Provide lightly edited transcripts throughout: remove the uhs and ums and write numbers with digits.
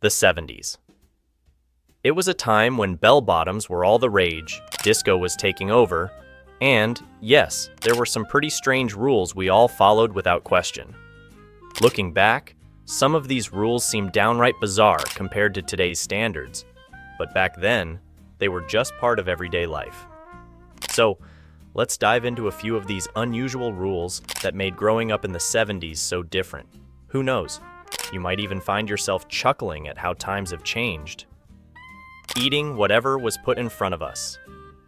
The 70s. It was a time when bell-bottoms were all the rage, disco was taking over, and, yes, there were some pretty strange rules we all followed without question. Looking back, some of these rules seem downright bizarre compared to today's standards, but back then, they were just part of everyday life. So, let's dive into a few of these unusual rules that made growing up in the 70s so different. Who knows? You might even find yourself chuckling at how times have changed. Eating whatever was put in front of us.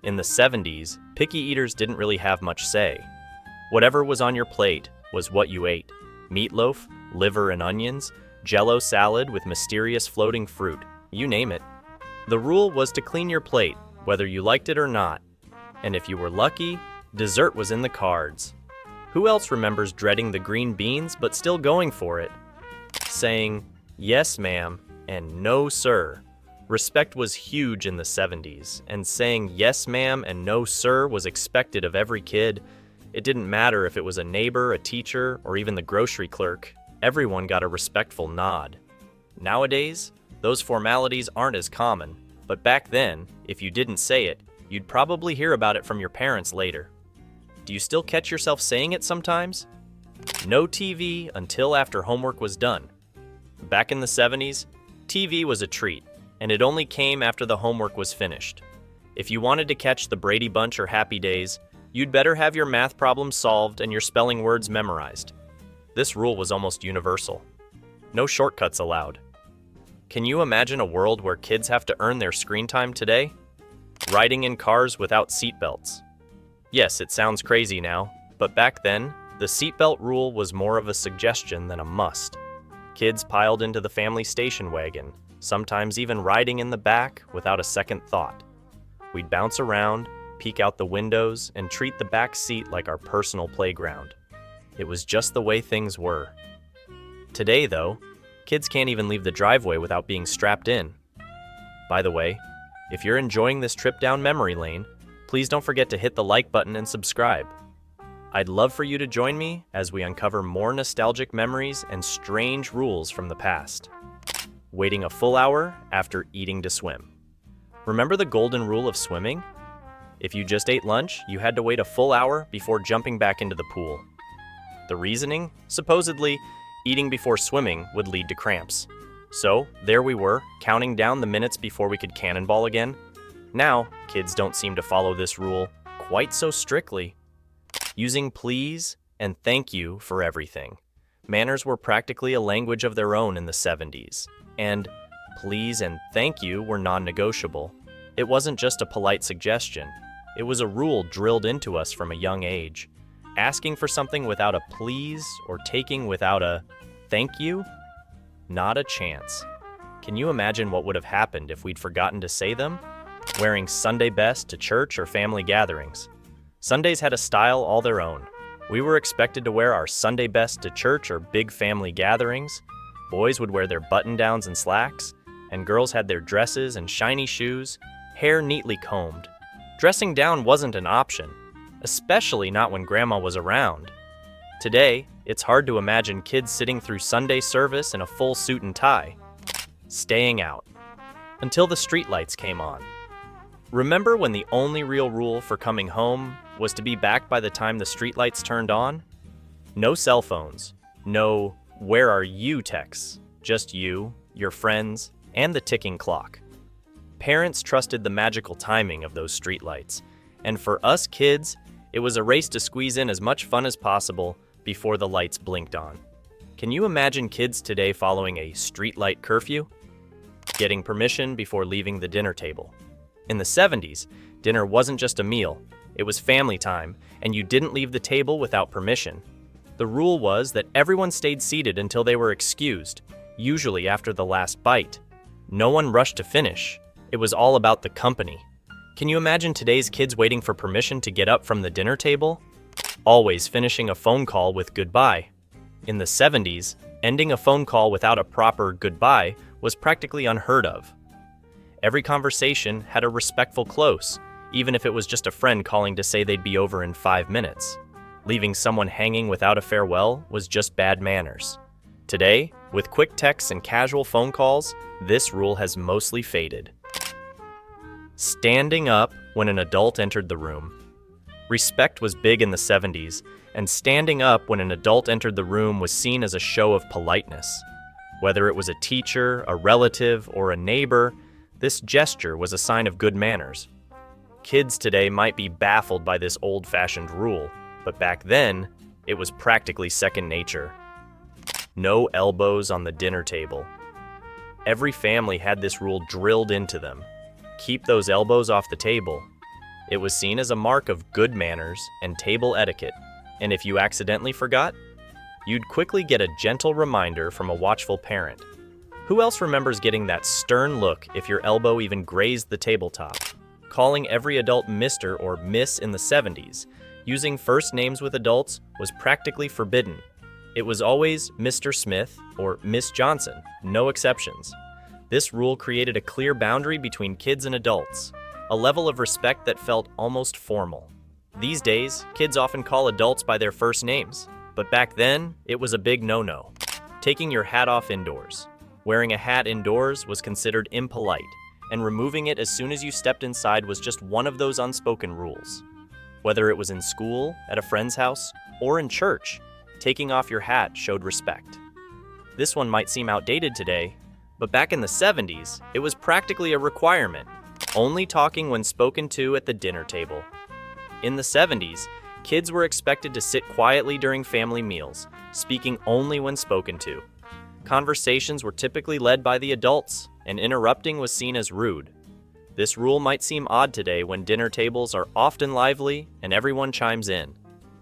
In the 70s, picky eaters didn't really have much say. Whatever was on your plate was what you ate. Meatloaf, liver and onions, Jell-O salad with mysterious floating fruit, you name it. The rule was to clean your plate, whether you liked it or not. And if you were lucky, dessert was in the cards. Who else remembers dreading the green beans but still going for it? Saying, "Yes, ma'am," and "No, sir." Respect was huge in the 70s, and saying "yes, ma'am" and "no, sir" was expected of every kid. It didn't matter if it was a neighbor, a teacher, or even the grocery clerk. Everyone got a respectful nod. Nowadays, those formalities aren't as common, but back then, if you didn't say it, you'd probably hear about it from your parents later. Do you still catch yourself saying it sometimes? No TV until after homework was done. Back in the 70s, TV was a treat, and it only came after the homework was finished. If you wanted to catch the Brady Bunch or Happy Days, you'd better have your math problems solved and your spelling words memorized. This rule was almost universal. No shortcuts allowed. Can you imagine a world where kids have to earn their screen time today? Riding in cars without seatbelts. Yes, it sounds crazy now, but back then, the seatbelt rule was more of a suggestion than a must. Kids piled into the family station wagon, sometimes even riding in the back without a second thought. We'd bounce around, peek out the windows, and treat the back seat like our personal playground. It was just the way things were. Today, though, kids can't even leave the driveway without being strapped in. By the way, if you're enjoying this trip down memory lane, please don't forget to hit the like button and subscribe. I'd love for you to join me as we uncover more nostalgic memories and strange rules from the past. Waiting a full hour after eating to swim. Remember the golden rule of swimming? If you just ate lunch, you had to wait a full hour before jumping back into the pool. The reasoning? Supposedly, eating before swimming would lead to cramps. So, there we were, counting down the minutes before we could cannonball again. Now, kids don't seem to follow this rule quite so strictly. Using please and thank you for everything. Manners were practically a language of their own in the 70s, and please and thank you were non-negotiable. It wasn't just a polite suggestion. It was a rule drilled into us from a young age. Asking for something without a please or taking without a thank you? Not a chance. Can you imagine what would have happened if we'd forgotten to say them? Wearing Sunday best to church or family gatherings. Sundays had a style all their own. We were expected to wear our Sunday best to church or big family gatherings. Boys would wear their button-downs and slacks, and girls had their dresses and shiny shoes, hair neatly combed. Dressing down wasn't an option, especially not when Grandma was around. Today, it's hard to imagine kids sitting through Sunday service in a full suit and tie. Staying out. Until the streetlights came on. Remember when the only real rule for coming home was to be back by the time the streetlights turned on? No cell phones. No "where are you" texts. Just you, your friends, and the ticking clock. Parents trusted the magical timing of those streetlights, and for us kids, it was a race to squeeze in as much fun as possible before the lights blinked on. Can you imagine kids today following a streetlight curfew? Getting permission before leaving the dinner table. In the 70s, dinner wasn't just a meal, it was family time, and you didn't leave the table without permission. The rule was that everyone stayed seated until they were excused, usually after the last bite. No one rushed to finish. It was all about the company. Can you imagine today's kids waiting for permission to get up from the dinner table? Always finishing a phone call with goodbye. In the 70s, ending a phone call without a proper goodbye was practically unheard of. Every conversation had a respectful close, even if it was just a friend calling to say they'd be over in 5 minutes. Leaving someone hanging without a farewell was just bad manners. Today, With quick texts and casual phone calls, this rule has mostly faded. Standing up when an adult entered the room. Respect was big in the 70s, and standing up when an adult entered the room was seen as a show of politeness. Whether it was a teacher, a relative, or a neighbor, this gesture was a sign of good manners. Kids today might be baffled by this old-fashioned rule, but back then, it was practically second nature. No elbows on the dinner table. Every family had this rule drilled into them. Keep those elbows off the table. It was seen as a mark of good manners and table etiquette, and if you accidentally forgot, you'd quickly get a gentle reminder from a watchful parent. Who else remembers getting that stern look if your elbow even grazed the tabletop? Calling every adult Mr. or Miss in the 70s, using first names with adults was practically forbidden. It was always Mr. Smith or Miss Johnson, no exceptions. This rule created a clear boundary between kids and adults, a level of respect that felt almost formal. These days, kids often call adults by their first names, but back then, it was a big no-no. Taking your hat off indoors. Wearing a hat indoors was considered impolite, and removing it as soon as you stepped inside was just one of those unspoken rules. Whether it was in school, at a friend's house, or in church, taking off your hat showed respect. This one might seem outdated today, but back in the 70s, it was practically a requirement, only talking when spoken to at the dinner table. In the 70s, kids were expected to sit quietly during family meals, speaking only when spoken to. Conversations were typically led by the adults, and interrupting was seen as rude. This rule might seem odd today when dinner tables are often lively and everyone chimes in,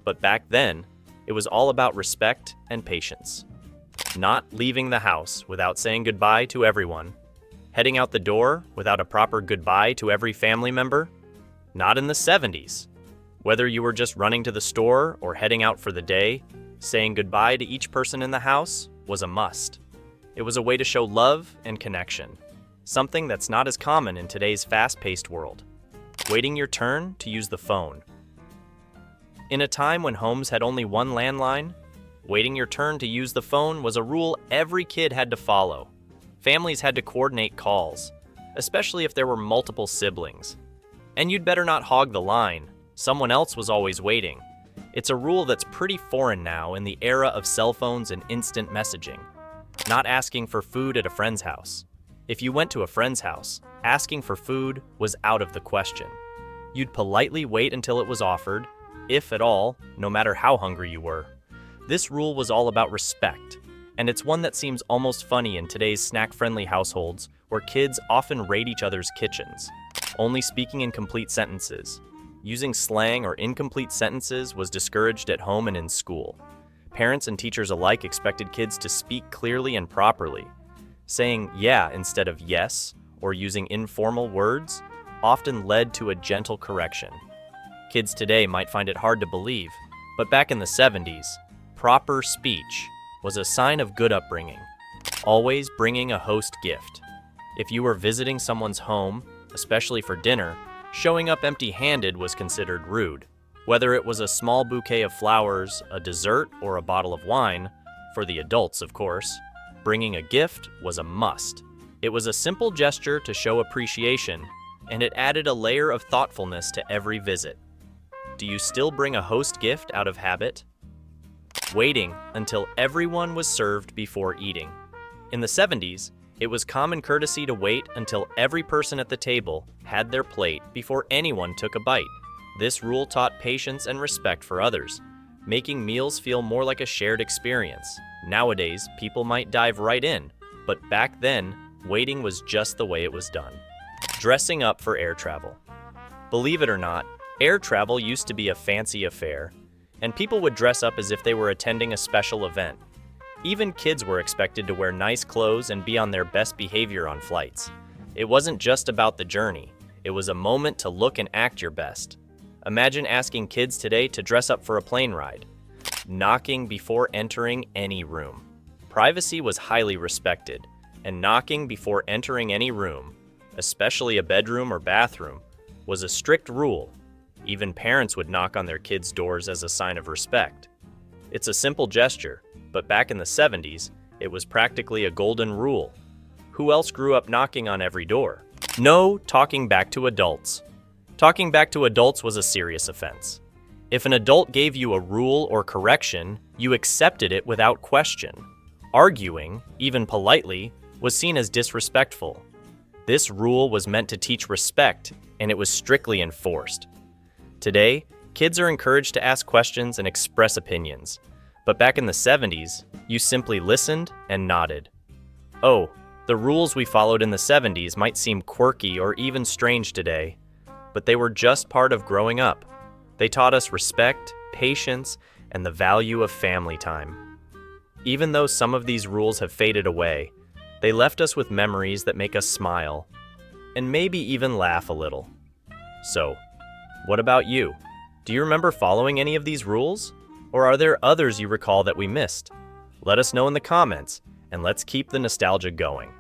but back then, it was all about respect and patience. Not leaving the house without saying goodbye to everyone. Heading out the door without a proper goodbye to every family member. Not in the 70s. Whether you were just running to the store or heading out for the day, saying goodbye to each person in the house was a must. It was a way to show love and connection, something that's not as common in today's fast-paced world. Waiting your turn to use the phone. In a time when homes had only one landline, waiting your turn to use the phone was a rule every kid had to follow. Families had to coordinate calls, especially if there were multiple siblings. And you'd better not hog the line. Someone else was always waiting. It's a rule that's pretty foreign now in the era of cell phones and instant messaging. Not asking for food at a friend's house. If you went to a friend's house, asking for food was out of the question. You'd politely wait until it was offered, if at all, no matter how hungry you were. This rule was all about respect, and it's one that seems almost funny in today's snack-friendly households where kids often raid each other's kitchens. Only speaking in complete sentences. Using slang or incomplete sentences was discouraged at home and in school. Parents and teachers alike expected kids to speak clearly and properly. Saying yeah instead of yes, or using informal words, often led to a gentle correction. Kids today might find it hard to believe, but back in the 70s, proper speech was a sign of good upbringing. Always bringing a host gift. If you were visiting someone's home, especially for dinner, showing up empty-handed was considered rude. Whether it was a small bouquet of flowers, a dessert, or a bottle of wine, for the adults of course, bringing a gift was a must. It was a simple gesture to show appreciation, and it added a layer of thoughtfulness to every visit. Do you still bring a host gift out of habit? Waiting until everyone was served before eating. In the 70s, it was common courtesy to wait until every person at the table had their plate before anyone took a bite. This rule taught patience and respect for others, making meals feel more like a shared experience. Nowadays, people might dive right in, but back then, waiting was just the way it was done. Dressing up for air travel. Believe it or not, air travel used to be a fancy affair, and people would dress up as if they were attending a special event. Even kids were expected to wear nice clothes and be on their best behavior on flights. It wasn't just about the journey, it was a moment to look and act your best. Imagine asking kids today to dress up for a plane ride. Knocking before entering any room. Privacy was highly respected, and knocking before entering any room, especially a bedroom or bathroom, was a strict rule. Even parents would knock on their kids' doors as a sign of respect. It's a simple gesture, but back in the 70s, It was practically a golden rule. Who else grew up knocking on every door? No talking back to adults. Talking back to adults was a serious offense. If an adult gave you a rule or correction, you accepted it without question. Arguing, even politely, was seen as disrespectful. This rule was meant to teach respect, and it was strictly enforced. Today, kids are encouraged to ask questions and express opinions. But back in the 70s, you simply listened and nodded. Oh, the rules we followed in the 70s might seem quirky or even strange today, but they were just part of growing up. They taught us respect, patience, and the value of family time. Even though some of these rules have faded away, they left us with memories that make us smile, and maybe even laugh a little. So, what about you? Do you remember following any of these rules? Or are there others you recall that we missed? Let us know in the comments, and let's keep the nostalgia going.